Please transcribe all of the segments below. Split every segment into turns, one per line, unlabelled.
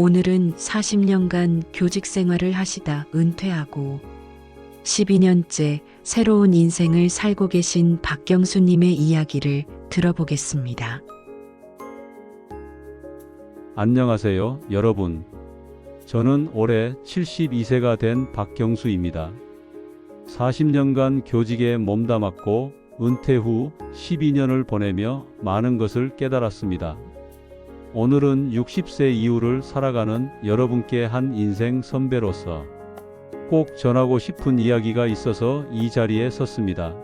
오늘은 40년간 교직 생활을 하시다 은퇴하고 12년째 새로운 인생을 살고 계신 박경수님의 이야기를 들어보겠습니다.
안녕하세요, 여러분. 저는 올해 72세가 된 박경수입니다. 40년간 교직에 몸담았고 은퇴 후 12년을 보내며 많은 것을 깨달았습니다. 오늘은 60세 이후를 살아가는 여러분께 한 인생 선배로서 꼭 전하고 싶은 이야기가 있어서 이 자리에 섰습니다.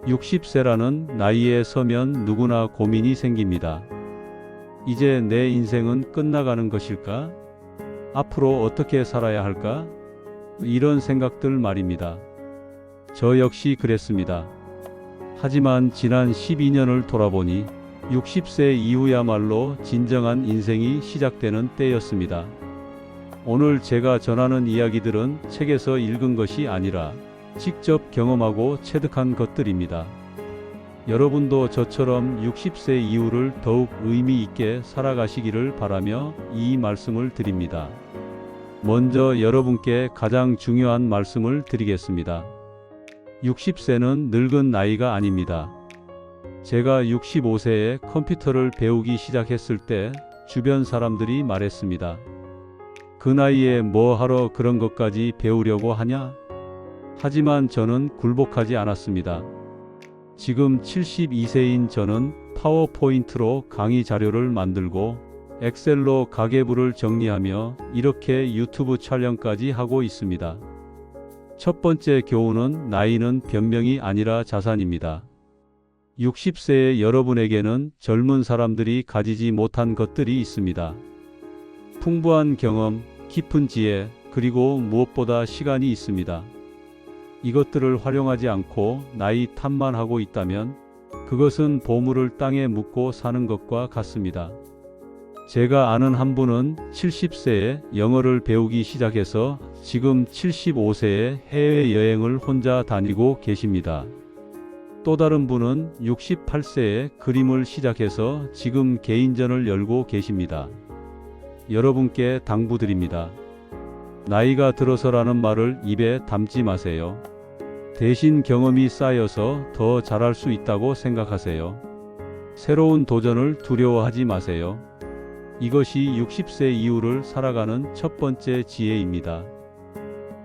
60세라는 나이에 서면 누구나 고민이 생깁니다. 이제 내 인생은 끝나가는 것일까? 앞으로 어떻게 살아야 할까? 이런 생각들 말입니다. 저 역시 그랬습니다. 하지만 지난 12년을 돌아보니 60세 이후야말로 진정한 인생이 시작되는 때였습니다. 오늘 제가 전하는 이야기들은 책에서 읽은 것이 아니라 직접 경험하고 체득한 것들입니다. 여러분도 저처럼 60세 이후를 더욱 의미 있게 살아가시기를 바라며 이 말씀을 드립니다. 먼저 여러분께 가장 중요한 말씀을 드리겠습니다. 60세는 늙은 나이가 아닙니다. 제가 65세에 컴퓨터를 배우기 시작했을 때 주변 사람들이 말했습니다. 그 나이에 뭐 하러 그런 것까지 배우려고 하냐? 하지만 저는 굴복하지 않았습니다. 지금 72세인 저는 파워포인트로 강의 자료를 만들고 엑셀로 가계부를 정리하며 이렇게 유튜브 촬영까지 하고 있습니다. 첫 번째 교훈은 나이는 변명이 아니라 자산입니다. 60세의 여러분에게는 젊은 사람들이 가지지 못한 것들이 있습니다. 풍부한 경험, 깊은 지혜, 그리고 무엇보다 시간이 있습니다. 이것들을 활용하지 않고 나이 탓만 하고 있다면 그것은 보물을 땅에 묻고 사는 것과 같습니다. 제가 아는 한 분은 70세에 영어를 배우기 시작해서 지금 75세에 해외여행을 혼자 다니고 계십니다. 또 다른 분은 68세에 그림을 시작해서 지금 개인전을 열고 계십니다. 여러분께 당부드립니다. 나이가 들어서라는 말을 입에 담지 마세요. 대신 경험이 쌓여서 더 잘할 수 있다고 생각하세요. 새로운 도전을 두려워하지 마세요. 이것이 60세 이후를 살아가는 첫 번째 지혜입니다.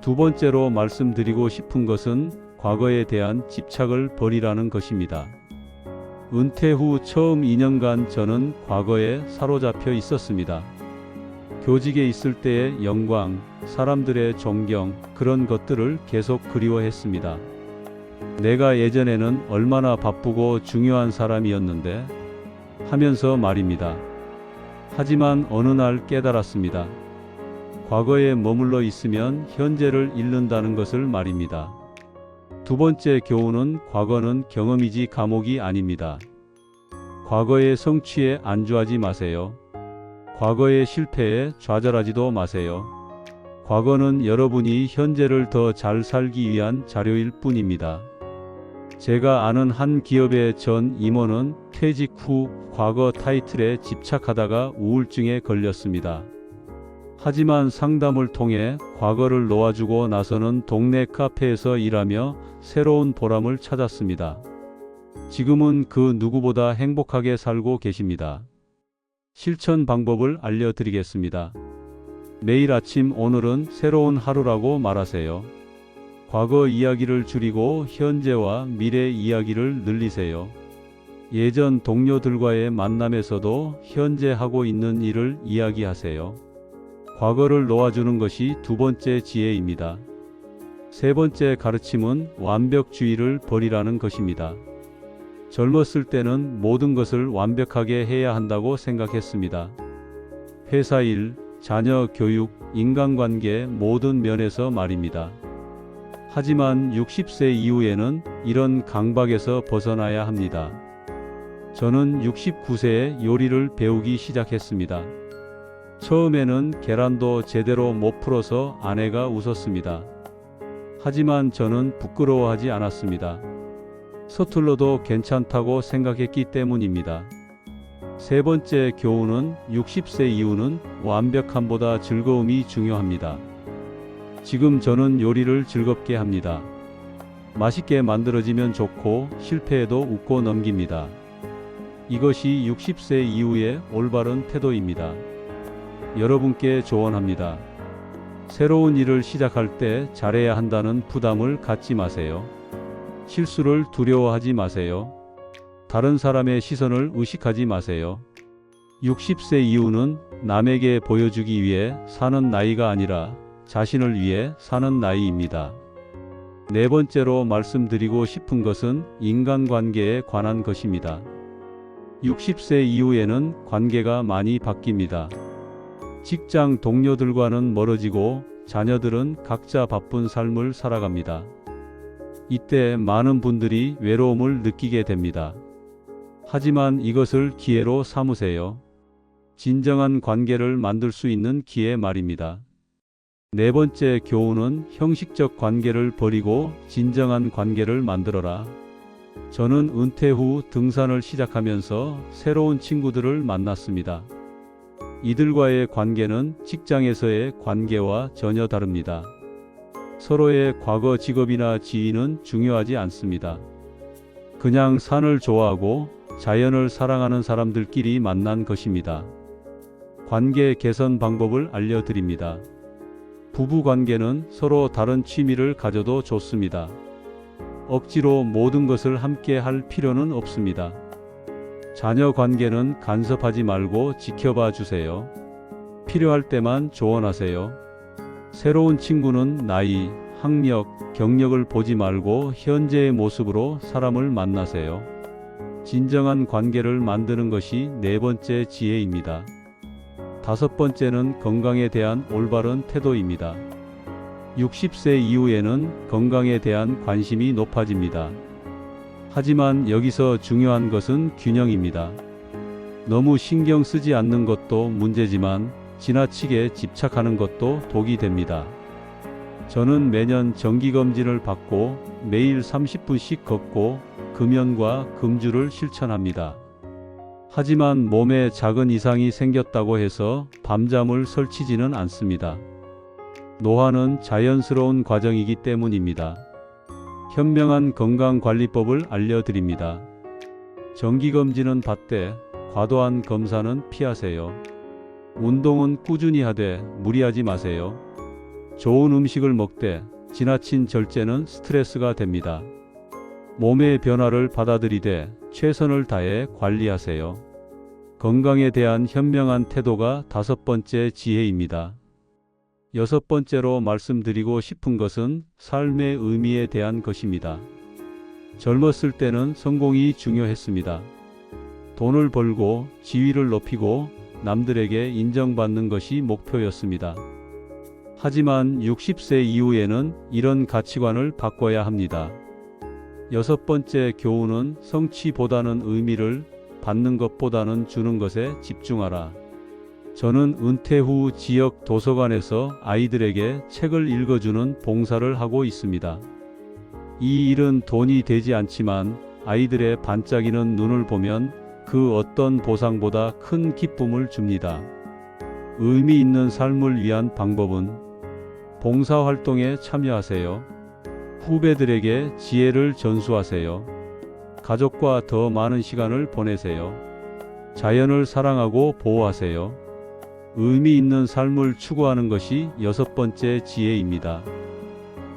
두 번째로 말씀드리고 싶은 것은 과거에 대한 집착을 버리라는 것입니다. 은퇴 후 처음 2년간 저는 과거에 사로잡혀 있었습니다. 교직에 있을 때의 영광, 사람들의 존경, 그런 것들을 계속 그리워했습니다. 내가 예전에는 얼마나 바쁘고 중요한 사람이었는데 하면서 말입니다. 하지만 어느 날 깨달았습니다. 과거에 머물러 있으면 현재를 잃는다는 것을 말입니다. 두 번째 교훈은 과거는 경험이지 감옥이 아닙니다. 과거의 성취에 안주하지 마세요. 과거의 실패에 좌절하지도 마세요. 과거는 여러분이 현재를 더 잘 살기 위한 자료일 뿐입니다. 제가 아는 한 기업의 전 임원은 퇴직 후 과거 타이틀에 집착하다가 우울증에 걸렸습니다. 하지만 상담을 통해 과거를 놓아주고 나서는 동네 카페에서 일하며 새로운 보람을 찾았습니다. 지금은 그 누구보다 행복하게 살고 계십니다. 실천 방법을 알려드리겠습니다. 매일 아침 오늘은 새로운 하루라고 말하세요. 과거 이야기를 줄이고 현재와 미래 이야기를 늘리세요. 예전 동료들과의 만남에서도 현재 하고 있는 일을 이야기하세요. 과거를 놓아주는 것이 두 번째 지혜입니다. 세 번째 가르침은 완벽주의를 버리라는 것입니다. 젊었을 때는 모든 것을 완벽하게 해야 한다고 생각했습니다. 회사 일, 자녀 교육, 인간관계 모든 면에서 말입니다. 하지만 60세 이후에는 이런 강박에서 벗어나야 합니다. 저는 69세에 요리를 배우기 시작했습니다. 처음에는 계란도 제대로 못 풀어서 아내가 웃었습니다. 하지만 저는 부끄러워하지 않았습니다. 서툴러도 괜찮다고 생각했기 때문입니다. 세 번째 교훈은 60세 이후는 완벽함보다 즐거움이 중요합니다. 지금 저는 요리를 즐겁게 합니다. 맛있게 만들어지면 좋고 실패해도 웃고 넘깁니다. 이것이 60세 이후의 올바른 태도입니다. 여러분께 조언합니다. 새로운 일을 시작할 때 잘해야 한다는 부담을 갖지 마세요. 실수를 두려워하지 마세요. 다른 사람의 시선을 의식하지 마세요. 60세 이후는 남에게 보여주기 위해 사는 나이가 아니라 자신을 위해 사는 나이입니다. 네 번째로 말씀드리고 싶은 것은 인간관계에 관한 것입니다. 60세 이후에는 관계가 많이 바뀝니다. 직장 동료들과는 멀어지고 자녀들은 각자 바쁜 삶을 살아갑니다. 이때 많은 분들이 외로움을 느끼게 됩니다. 하지만 이것을 기회로 삼으세요. 진정한 관계를 만들 수 있는 기회 말입니다. 네 번째 교훈은 형식적 관계를 버리고 진정한 관계를 만들어라. 저는 은퇴 후 등산을 시작하면서 새로운 친구들을 만났습니다. 이들과의 관계는 직장에서의 관계와 전혀 다릅니다. 서로의 과거 직업이나 지위는 중요하지 않습니다. 그냥 산을 좋아하고 자연을 사랑하는 사람들끼리 만난 것입니다. 관계 개선 방법을 알려드립니다. 부부 관계는 서로 다른 취미를 가져도 좋습니다. 억지로 모든 것을 함께 할 필요는 없습니다. 자녀 관계는 간섭하지 말고 지켜봐 주세요. 필요할 때만 조언하세요. 새로운 친구는 나이, 학력, 경력을 보지 말고 현재의 모습으로 사람을 만나세요. 진정한 관계를 만드는 것이 네 번째 지혜입니다. 다섯 번째는 건강에 대한 올바른 태도입니다. 60세 이후에는 건강에 대한 관심이 높아집니다. 하지만 여기서 중요한 것은 균형입니다. 너무 신경 쓰지 않는 것도 문제지만 지나치게 집착하는 것도 독이 됩니다. 저는 매년 정기검진을 받고 매일 30분씩 걷고 금연과 금주를 실천합니다. 하지만 몸에 작은 이상이 생겼다고 해서 밤잠을 설치지는 않습니다. 노화는 자연스러운 과정이기 때문입니다. 현명한 건강관리법을 알려드립니다. 정기검진은 받되 과도한 검사는 피하세요. 운동은 꾸준히 하되 무리하지 마세요. 좋은 음식을 먹되 지나친 절제는 스트레스가 됩니다. 몸의 변화를 받아들이되 최선을 다해 관리하세요. 건강에 대한 현명한 태도가 다섯 번째 지혜입니다. 여섯 번째로 말씀드리고 싶은 것은 삶의 의미에 대한 것입니다. 젊었을 때는 성공이 중요했습니다. 돈을 벌고 지위를 높이고 남들에게 인정받는 것이 목표였습니다. 하지만 60세 이후에는 이런 가치관을 바꿔야 합니다. 여섯 번째 교훈은 성취보다는 의미를, 받는 것보다는 주는 것에 집중하라. 저는 은퇴 후 지역 도서관에서 아이들에게 책을 읽어주는 봉사를 하고 있습니다. 이 일은 돈이 되지 않지만 아이들의 반짝이는 눈을 보면 그 어떤 보상보다 큰 기쁨을 줍니다. 의미 있는 삶을 위한 방법은 봉사활동에 참여하세요. 후배들에게 지혜를 전수하세요. 가족과 더 많은 시간을 보내세요. 자연을 사랑하고 보호하세요. 의미 있는 삶을 추구하는 것이 여섯 번째 지혜입니다.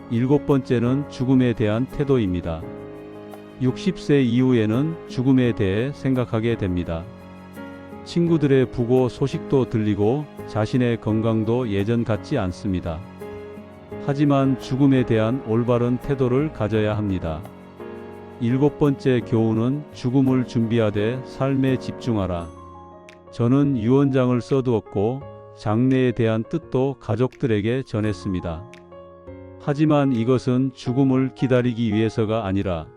일곱 번째는 죽음에 대한 태도입니다. 60세 이후에는 죽음에 대해 생각하게 됩니다. 친구들의 부고 소식도 들리고 자신의 건강도 예전 같지 않습니다. 하지만 죽음에 대한 올바른 태도를 가져야 합니다. 일곱 번째 교훈은 죽음을 준비하되 삶에 집중하라. 저는 유언장을 써두었고 장례에 대한 뜻도 가족들에게 전했습니다. 하지만 이것은 죽음을 기다리기 위해서가 아니라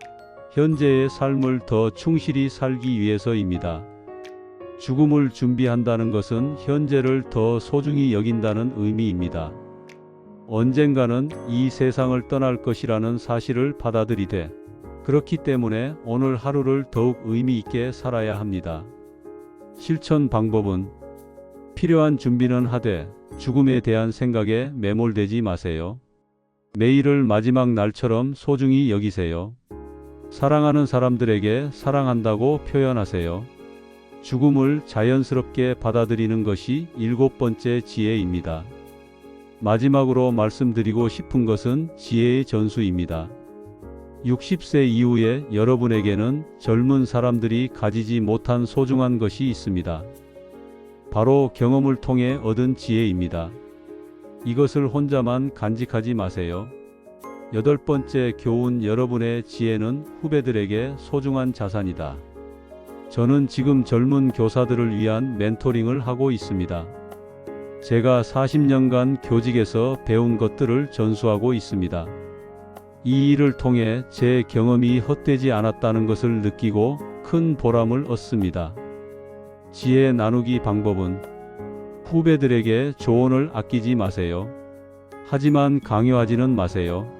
현재의 삶을 더 충실히 살기 위해서입니다. 죽음을 준비한다는 것은 현재를 더 소중히 여긴다는 의미입니다. 언젠가는 이 세상을 떠날 것이라는 사실을 받아들이되 그렇기 때문에 오늘 하루를 더욱 의미 있게 살아야 합니다. 실천 방법은 필요한 준비는 하되 죽음에 대한 생각에 매몰되지 마세요. 매일을 마지막 날처럼 소중히 여기세요. 사랑하는 사람들에게 사랑한다고 표현하세요. 죽음을 자연스럽게 받아들이는 것이 7번째 지혜입니다. 마지막으로 말씀드리고 싶은 것은 지혜의 전수입니다. 60세 이후에 여러분에게는 젊은 사람들이 가지지 못한 소중한 것이 있습니다. 바로 경험을 통해 얻은 지혜입니다. 이것을 혼자만 간직하지 마세요. 8번째 교훈, 여러분의 지혜는 후배들에게 소중한 자산이다. 저는 지금 젊은 교사들을 위한 멘토링을 하고 있습니다. 제가 40년간 교직에서 배운 것들을 전수하고 있습니다. 이 일을 통해 제 경험이 헛되지 않았다는 것을 느끼고 큰 보람을 얻습니다. 지혜 나누기 방법은 후배들에게 조언을 아끼지 마세요. 하지만 강요하지는 마세요.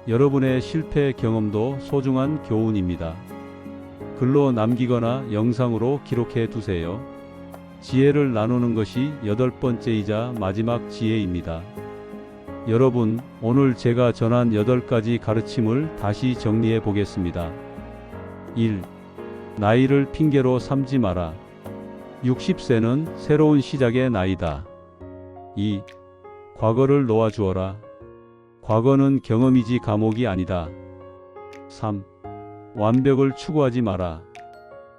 여러분의 실패 경험도 소중한 교훈입니다. 글로 남기거나 영상으로 기록해 두세요. 지혜를 나누는 것이 8번째이자 마지막 지혜입니다. 여러분, 오늘 제가 전한 8가지 가르침을 다시 정리해 보겠습니다. 1. 나이를 핑계로 삼지 마라. 60세는 새로운 시작의 나이다. 2. 과거를 놓아주어라. 과거는 경험이지 감옥이 아니다. 3. 완벽을 추구하지 마라.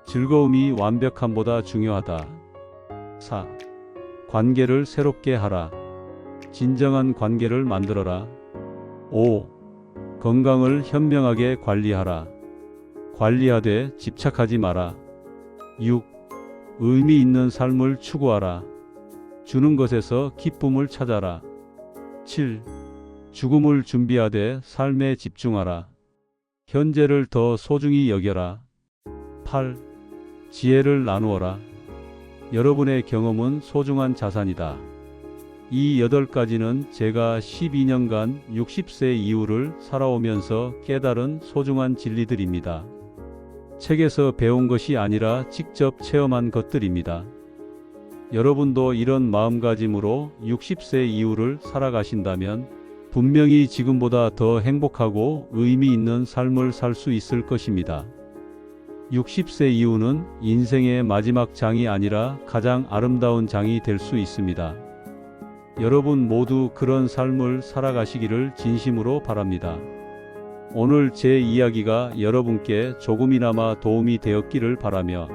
즐거움이 완벽함보다 중요하다. 4. 관계를 새롭게 하라. 진정한 관계를 만들어라. 5. 건강을 현명하게 관리하라. 관리하되 집착하지 마라. 6. 의미 있는 삶을 추구하라. 주는 것에서 기쁨을 찾아라. 7. 죽음을 준비하되 삶에 집중하라. 현재를 더 소중히 여겨라. 8. 지혜를 나누어라. 여러분의 경험은 소중한 자산이다. 이 8가지는 제가 12년간 60세 이후를 살아오면서 깨달은 소중한 진리들입니다. 책에서 배운 것이 아니라 직접 체험한 것들입니다. 여러분도 이런 마음가짐으로 60세 이후를 살아가신다면 분명히 지금보다 더 행복하고 의미 있는 삶을 살 수 있을 것입니다. 60세 이후는 인생의 마지막 장이 아니라 가장 아름다운 장이 될 수 있습니다. 여러분 모두 그런 삶을 살아가시기를 진심으로 바랍니다. 오늘 제 이야기가 여러분께 조금이나마 도움이 되었기를 바라며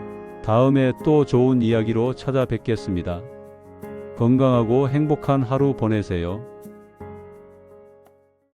다음에 또 좋은 이야기로 찾아뵙겠습니다. 건강하고 행복한 하루 보내세요.